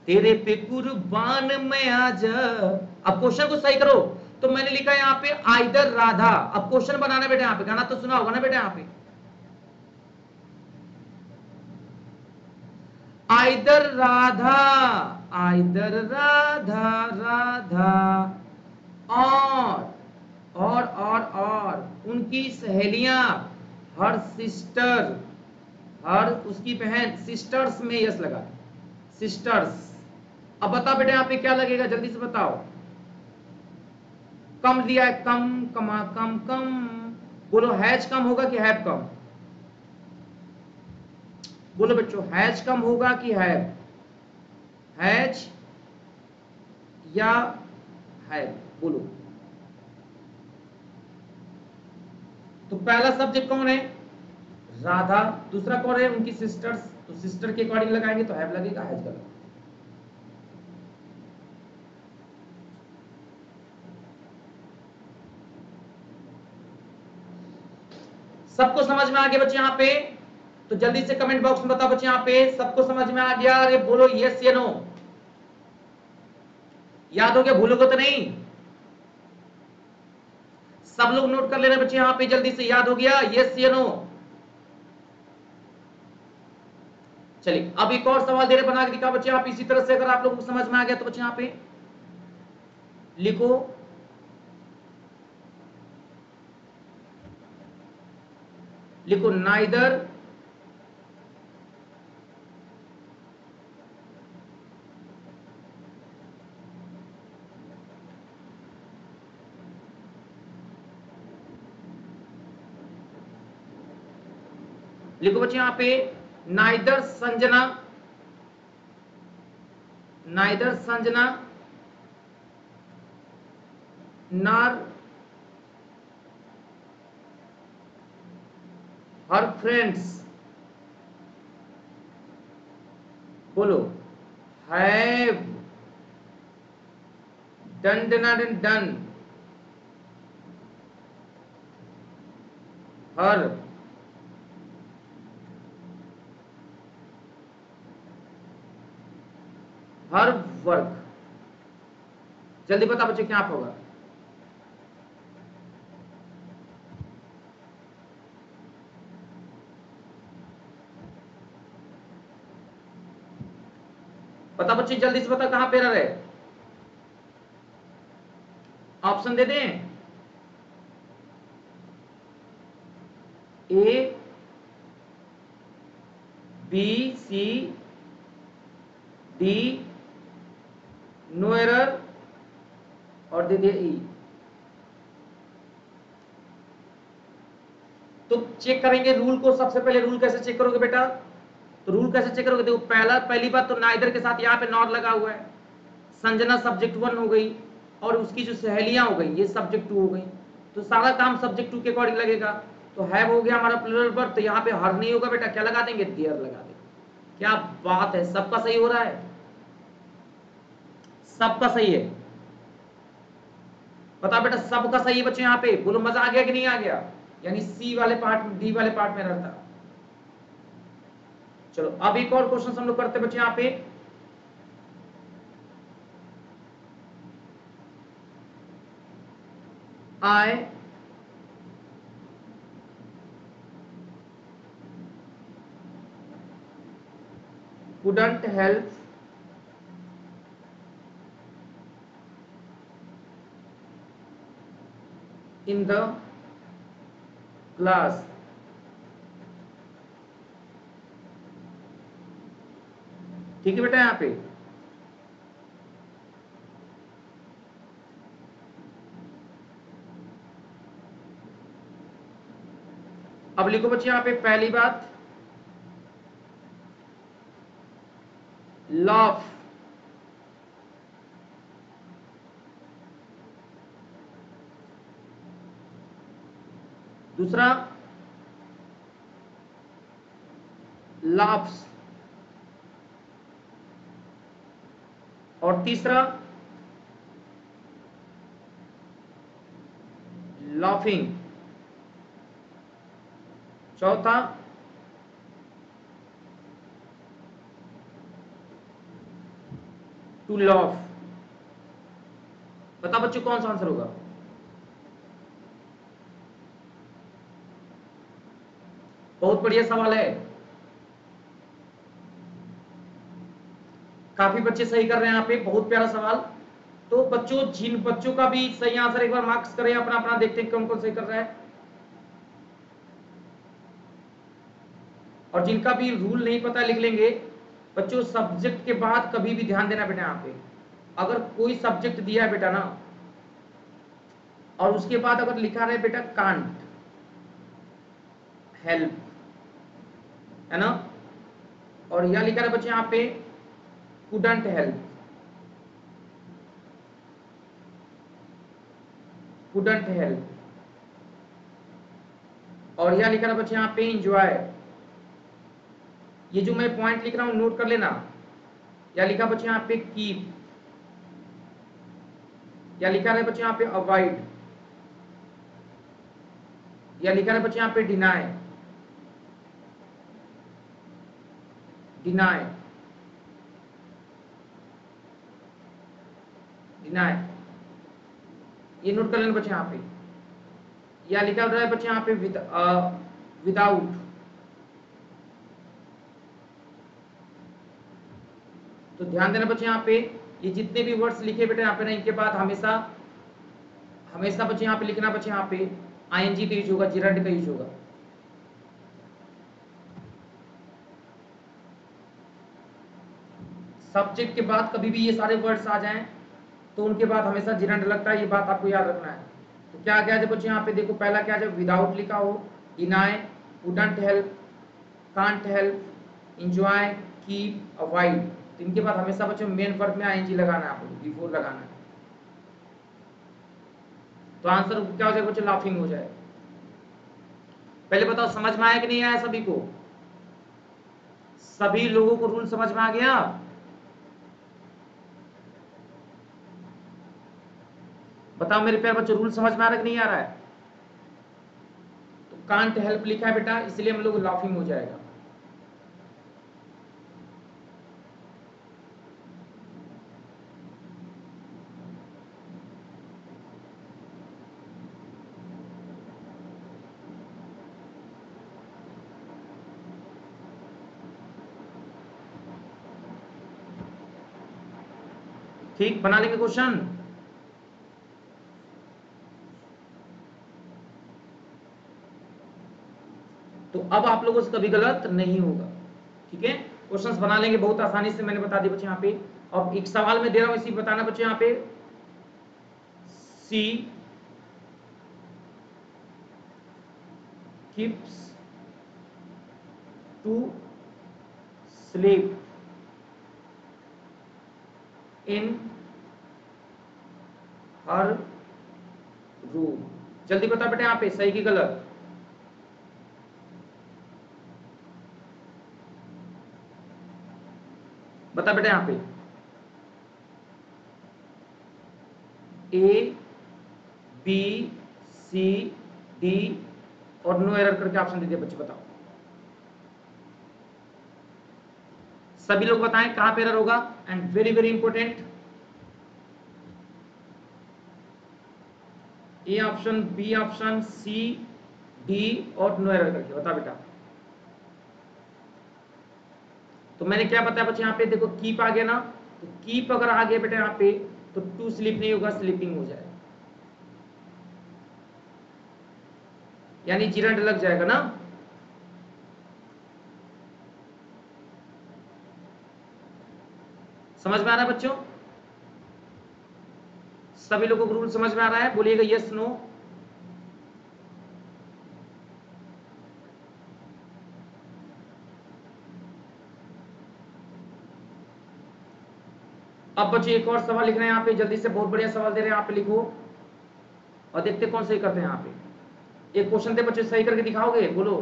तेरे पे कुर्बान मैं आज। अब क्वेश्चन को सही करो। तो मैंने लिखा यहां पे आइदर राधा। अब क्वेश्चन बनाना बेटा, यहां पे गाना तो सुना होगा ना बेटा, यहां पे आइदर राधा, आइदर राधा, राधा और उनकी सहेलियां, हर सिस्टर, हर उसकी बहन, सिस्टर्स में यस लगा, सिस्टर्स। अब बताओ बेटा यहां पे क्या लगेगा, जल्दी से बताओ। कम दिया है, कम, कमा, कम, कम। बोलो हैज कम होगा कि हैव कम? बोलो बच्चों, हैज कम होगा कि हैव? हैज या हैव? बोलो। तो पहला सब्जेक्ट कौन है? राधा। दूसरा कौन है? उनकी सिस्टर्स। तो सिस्टर के अकॉर्डिंग लगाएंगे तो हैव लगेगा, हैज गलत। सबको समझ में आ गया बच्चे यहां पे? तो जल्दी से कमेंट बॉक्स में बताओ बच्चे, यहां पे सबको समझ में आ गया? अरे बोलो यस या नो। याद हो गया? भूलोगे तो नहीं? सब लोग नोट कर लेना बच्चे यहां पे, जल्दी से याद हो गया, यस या नो। चलिए अब एक और सवाल दे रहे, बना के दिखा बच्चे आप इसी तरह से, अगर आप लोगों को समझ में आ गया तो बच्चे यहां पे लिखो, लिखो नाइदर लिखो बच्चे यहां पे, neither Sanjana, neither Sanjana nor her friends, बोलो, have done her her work. जल्दी बता बच्चे क्या होगा, बता बच्चे जल्दी से बता, कहां पे एरर है, ऑप्शन दे दें, A B C D, no error, और दे दिया ई। तो चेक करेंगे रूल को, सबसे पहले रूल कैसे चेक करोगे बेटा, तो रूल कैसे चेक करोगे, देखो पहली बात तो नाइदर के साथ यहाँ पे नॉट लगा हुआ है, संजना सब्जेक्ट 1 हो गई, और उसकी जो सहेलियां हो गई ये सब्जेक्ट 2 हो गई, तो सारा काम सब्जेक्ट 2 के अकॉर्डिंग लगेगा। तो हैव हो गया हमारा प्लूरल वर्ब, तो यहाँ पे हर नहीं होगा बेटा, क्या लगा देंगे, देयर लगा देंगे। क्या बात है, सबका सही हो रहा है, सबका सही है, बता बेटा सबका सही है बच्चे, यहाँ पे बोलो मजा आ गया कि नहीं आ गया, यानी सी वाले पार्ट, डी वाले पार्ट में रहता। चलो अब एक और क्वेश्चन हम लोग करते बच्चे यहाँ पे, I couldn't help in the class, ठीक है बेटा, यहाँ पे अब लिखो बच्चे यहाँ पे पहली बात, लाफ, दूसरा लाफ्स, और तीसरा लाफिंग, चौथा टू लाफ। बता बच्चों कौन सा आंसर होगा, बहुत बढ़िया सवाल है, काफी बच्चे सही कर रहे हैं यहाँ पे, बहुत प्यारा सवाल। तो बच्चों जिन बच्चों का भी सही आंसर, एक बार मार्क्स करें अपना अपना, देखते हैं कौन कौन सही कर रहा है, और जिनका भी रूल नहीं पता लिख लेंगे। बच्चों सब्जेक्ट के बाद कभी भी ध्यान देना बेटा, यहाँ पे अगर कोई सब्जेक्ट दिया है बेटा ना, और उसके बाद अगर लिखा रहे बेटा कांट हेल्प, है ना, और यह लिखा रहा बच्चे यहाँ पे couldn't help, couldn't help, और यह लिखा रहा बच्चे यहाँ पे enjoy, ये जो मैं पॉइंट लिख रहा हूं नोट कर लेना, या लिखा बच्चे यहाँ पे कीप, या लिखा है बच्चे यहाँ पे अवॉइड, या लिखा है बच्चे यहाँ पे डिनाई, डिनाई, डिनाई, ये नोट कर लेना बच्चे यहाँ पे। या लिखा रहा है बच्चे यहाँ पे विदाउट। तो ध्यान देना बच्चे यहाँ पे ये जितने भी वर्ड्स लिखे बेटे यहाँ पे ना, इनके बाद हमेशा हमेशा बच्चे यहाँ पे लिखना बच्चे यहाँ पे आईएनजी का यूज होगा, जिरंड का यूज होगा। सब्जेक्ट के बाद कभी भी ये सारे वर्ड्स आ जाएं तो उनके बाद हमेशा जिरंड लगता है, ये बात आपको याद रखना है। तो क्या क्या है बच्चे यहाँ पे देखो, पहला क्या जब विदाउट लिखा हो, deny, wouldn't help, can't help, enjoy, keep, avoid, तो इनके बाद हमेशा बच्चों मेन वर्ब में आईएनजी लगाना है, आपको बिफोर लगाना है। तो आंसर क्या हो जाएगा बच्चों, लाफिंग हो जाएगा। पहले बताओ समझ में आया कि नहीं आया सभी को? सभी लोगों को रूल समझ में आ गया? बताओ मेरे प्यारे बच्चों, रूल समझ में आ रहा है कि नहीं आ रहा है? तो कांट हेल्प लिखा है बेटा, इसलिए हम लोग लाफिंग हो जाएगा। ठीक, बना लेंगे क्वेश्चन। तो अब आप लोगों से कभी गलत नहीं होगा, ठीक है? क्वेश्चंस बना लेंगे बहुत आसानी से, मैंने बता दिया बच्चे यहाँ पे। अब एक सवाल में दे रहा हूं, इसी बताना बच्चे यहाँ पे, सी keeps to sleep in her room। जल्दी बता बेटा यहाँ पे सही की गलत। बता बेटा यहाँ पे ए बी सी डी और नो एरर करके ऑप्शन दे दिया बच्चे, बताओ सभी लोग बताएं कहां पे एरर होगा। And very very important, A option, B option, C D और नो एरर करके बता बेटा। तो मैंने क्या बताया बच्चे यहाँ पे देखो, कीप आ गया ना, तो कीप अगर आ गया बेटा यहाँ पे तो टू स्लीप नहीं होगा, स्लीपिंग हो जाएगा, यानी जिरंड लग जाएगा ना। समझ में आ रहा है बच्चों? सभी लोगों को रूल समझ में आ रहा है? बोलिएगा यस नो। अब बच्चे एक और सवाल लिख रहे हैं यहाँ पे, जल्दी से, बहुत बढ़िया सवाल दे रहे हैं, यहाँ पे लिखो और देखते कौन सही करते हैं। यहाँ पे एक क्वेश्चन दे बच्चे, सही करके दिखाओगे? बोलो,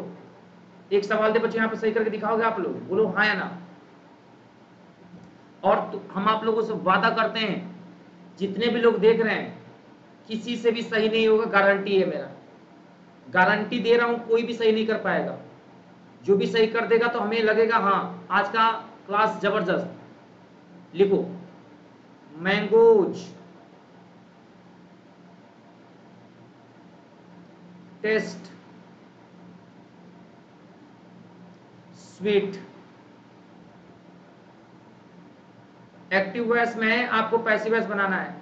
एक सवाल दे बच्चे यहाँ पे, सही करके दिखाओगे आप लोग? बोलो हाँ या ना। और तो हम आप लोगों से वादा करते हैं, जितने भी लोग देख रहे हैं किसी से भी सही नहीं होगा, गारंटी है मेरा, गारंटी दे रहा हूं, कोई भी सही नहीं कर पाएगा। जो भी सही कर देगा तो हमें लगेगा हाँ आज का क्लास जबरदस्त। लिखो mangoes test sweet. Active voice में है, आपको पैसिव वॉइस बनाना है।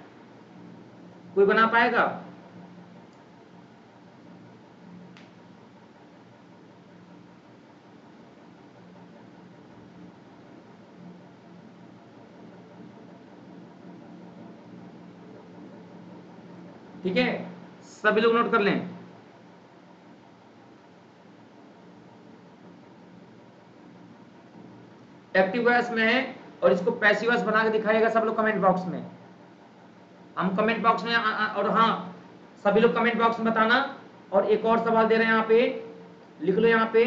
कोई बना पाएगा? ठीक है, सभी लोग नोट कर लें। एक्टिव वॉइस में है और इसको पैसिव वॉइस बना के दिखाइएगा सब लोग कमेंट बॉक्स में। हम कमेंट बॉक्स में और हाँ सभी लोग कमेंट बॉक्स में बताना। और एक और सवाल दे रहे हैं यहाँ पे, लिख लो यहाँ पे,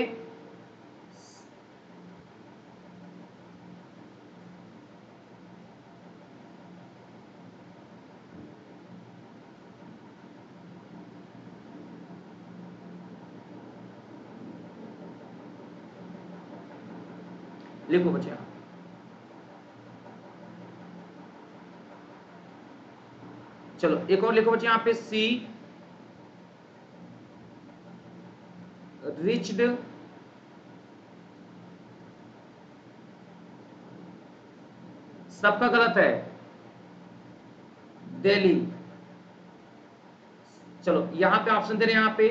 लिखो बच्चे यहाँ। चलो एक और लिखो बच्चे यहाँ पे, सी reached सबका गलत है, दिल्ली। चलो यहां पे ऑप्शन दे रहे हैं, यहां पे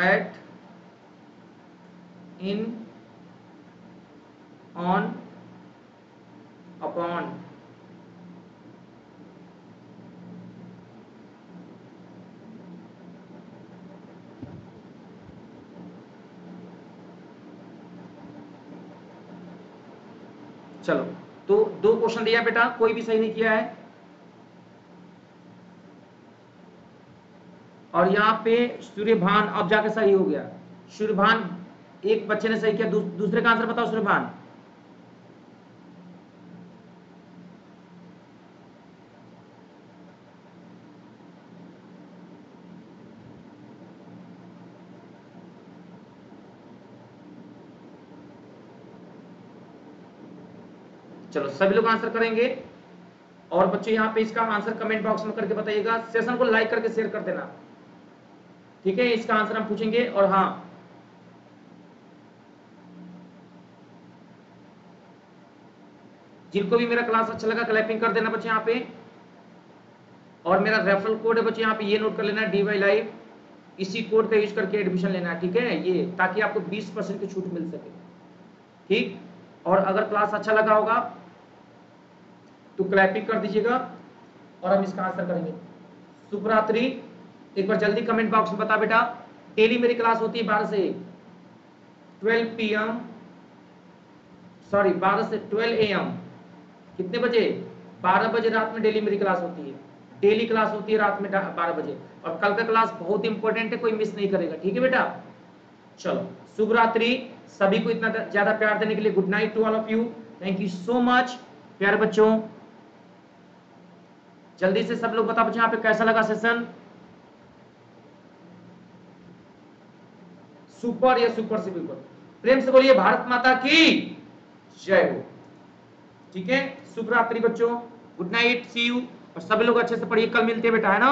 एट, इन, ऑन, अपॉन। चलो तो 2 क्वेश्चन दिया बेटा, कोई भी सही नहीं किया है। और यहाँ पे सूर्यभान अब जाके सही हो गया। सूर्यभान एक बच्चे ने सही किया, दूसरे का आंसर बताओ सूर्यभान। चलो सभी लोग आंसर करेंगे, और बच्चों यहाँ पे इसका आंसर कमेंट बॉक्स में करके बताइएगा। सेशन को लाइक करके शेयर कर देना, ठीक है। इसका आंसर हम पूछेंगे। और हाँ, जिनको भी मेरा क्लास अच्छा लगा क्लैपिंग कर देना बच्चे यहाँ पे। और मेरा रेफरल कोड है बच्चे यहाँ पे, ये नोट कर लेना, DY लाइव। इसी कोड का यूज करके एडमिशन लेना है, ठीक है, ये ताकि आपको 20% की छूट मिल सके, ठीक। और अगर क्लास अच्छा लगा होगा तो क्लैपिंग कर दीजिएगा, और हम इसका आंसर करेंगे। शुभ रात्रि। एक बार जल्दी कमेंट बॉक्स में बता बेटा। डेली मेरी क्लास होती है 12 से 12 PM, सॉरी 12 से 12 AM। कितने बजे? 12 बजे रात में डेली मेरी क्लास होती है। डेली क्लास होती है रात में 12 बजे। और कल का क्लास बहुत इंपॉर्टेंट है, कोई मिस नहीं करेगा, ठीक है बेटा। चलो शुभ रात्रि। सभी को इतना ज्यादा प्यार देने के लिए good night to all of you. Thank you so much प्यारे बच्चों। जल्दी से सब लोग बता बच्चों यहाँ पे कैसा लगा सेशन। सुपर या सुपर से बिल्कुल। प्रेम से बोलिए भारत माता की जय हो, ठीक है। शुभ रात्रि बच्चों, गुड नाइट, सी यू। और सभी लोग अच्छे से पढ़िए, कल मिलते हैं बेटा, है ना।